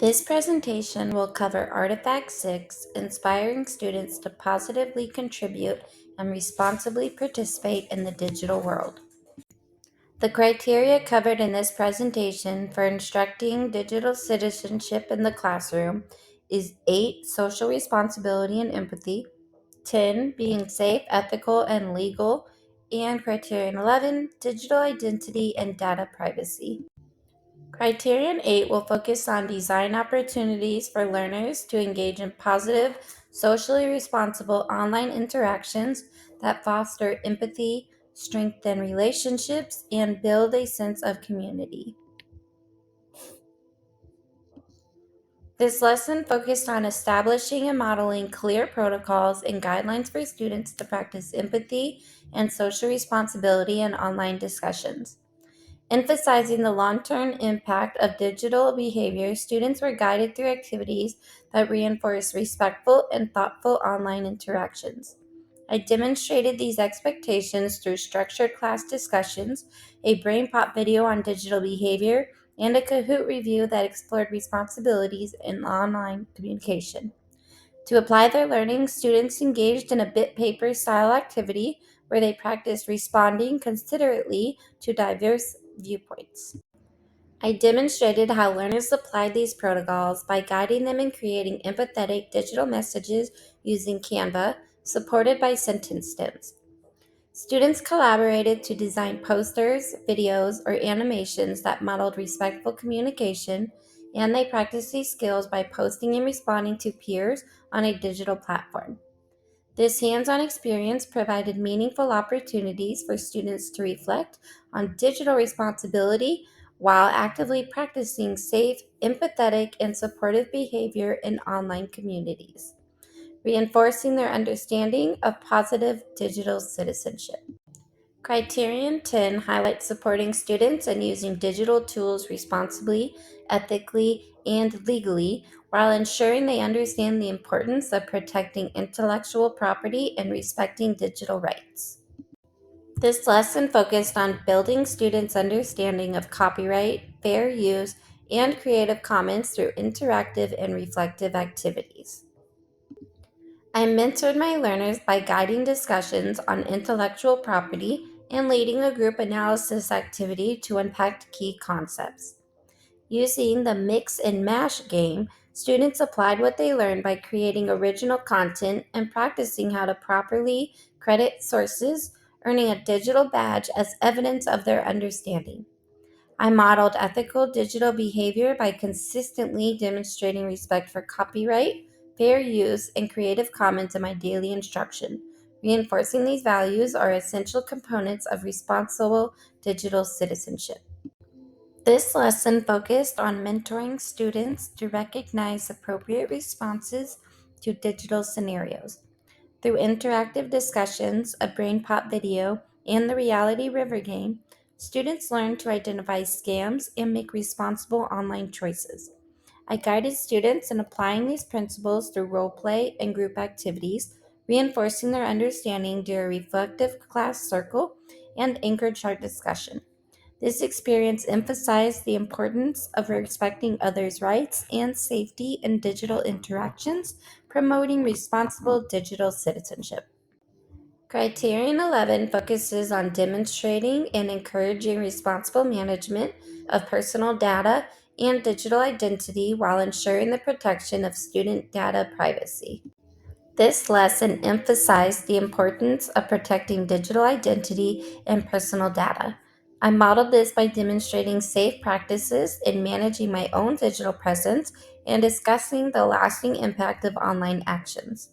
This presentation will cover Artifact 6, inspiring students to positively contribute and responsibly participate in the digital world. The criteria covered in this presentation for instructing digital citizenship in the classroom is 8, social responsibility and empathy, 10, being safe, ethical, and legal, and criterion 11, digital identity and data privacy. Criterion 8 will focus on design opportunities for learners to engage in positive, socially responsible online interactions that foster empathy, strengthen relationships, and build a sense of community. This lesson focused on establishing and modeling clear protocols and guidelines for students to practice empathy and social responsibility in online discussions. Emphasizing the long-term impact of digital behavior, students were guided through activities that reinforce respectful and thoughtful online interactions. I demonstrated these expectations through structured class discussions, a brain pop video on digital behavior, and a Kahoot review that explored responsibilities in online communication. To apply their learning, students engaged in a bit paper style activity where they practiced responding considerately to diverse viewpoints. I demonstrated how learners applied these protocols by guiding them in creating empathetic digital messages using Canva, supported by sentence stems. Students collaborated to design posters, videos, or animations that modeled respectful communication, and they practiced these skills by posting and responding to peers on a digital platform. This hands on experience provided meaningful opportunities for students to reflect on digital responsibility while actively practicing safe, empathetic, and supportive behavior in online communities, reinforcing their understanding of positive digital citizenship. Criterion 10 highlights supporting students and using digital tools responsibly, ethically, and legally while ensuring they understand the importance of protecting intellectual property and respecting digital rights. This lesson focused on building students' understanding of copyright, fair use, and Creative Commons through interactive and reflective activities. I mentored my learners by guiding discussions on intellectual property and leading a group analysis activity to unpack key concepts. Using the mix and mash game, students applied what they learned by creating original content and practicing how to properly credit sources, earning a digital badge as evidence of their understanding. I modeled ethical digital behavior by consistently demonstrating respect for copyright, fair use, and Creative Commons in my daily instruction. Reinforcing these values are essential components of responsible digital citizenship. This lesson focused on mentoring students to recognize appropriate responses to digital scenarios. Through interactive discussions, a brain pop video, and the reality river game, students learn to identify scams and make responsible online choices. I guided students in applying these principles through role play and group activities, reinforcing their understanding during a reflective class circle and anchored chart discussion. This experience emphasized the importance of respecting others' rights and safety in digital interactions, promoting responsible digital citizenship. Criterion 11 focuses on demonstrating and encouraging responsible management of personal data and digital identity while ensuring the protection of student data privacy. This lesson emphasized the importance of protecting digital identity and personal data. I modeled this by demonstrating safe practices in managing my own digital presence and discussing the lasting impact of online actions.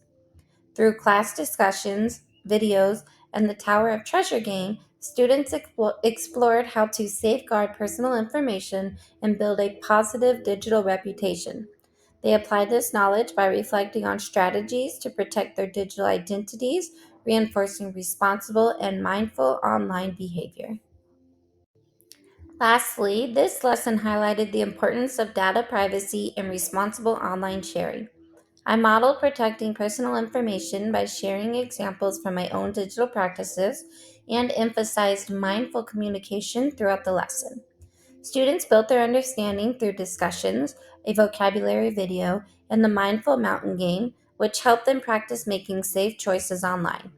Through class discussions, videos, and the Tower of Treasure game, students explored how to safeguard personal information and build a positive digital reputation. They applied this knowledge by reflecting on strategies to protect their digital identities, reinforcing responsible and mindful online behavior. Lastly, this lesson highlighted the importance of data privacy and responsible online sharing. I modeled protecting personal information by sharing examples from my own digital practices and emphasized mindful communication throughout the lesson. Students built their understanding through discussions, a vocabulary video, and the mindful mountain game, which helped them practice making safe choices online.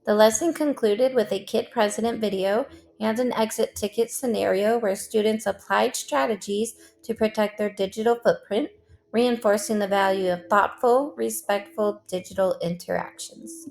The lesson concluded with a kid president video and an exit ticket scenario where students applied strategies to protect their digital footprint, reinforcing the value of thoughtful, respectful digital interactions.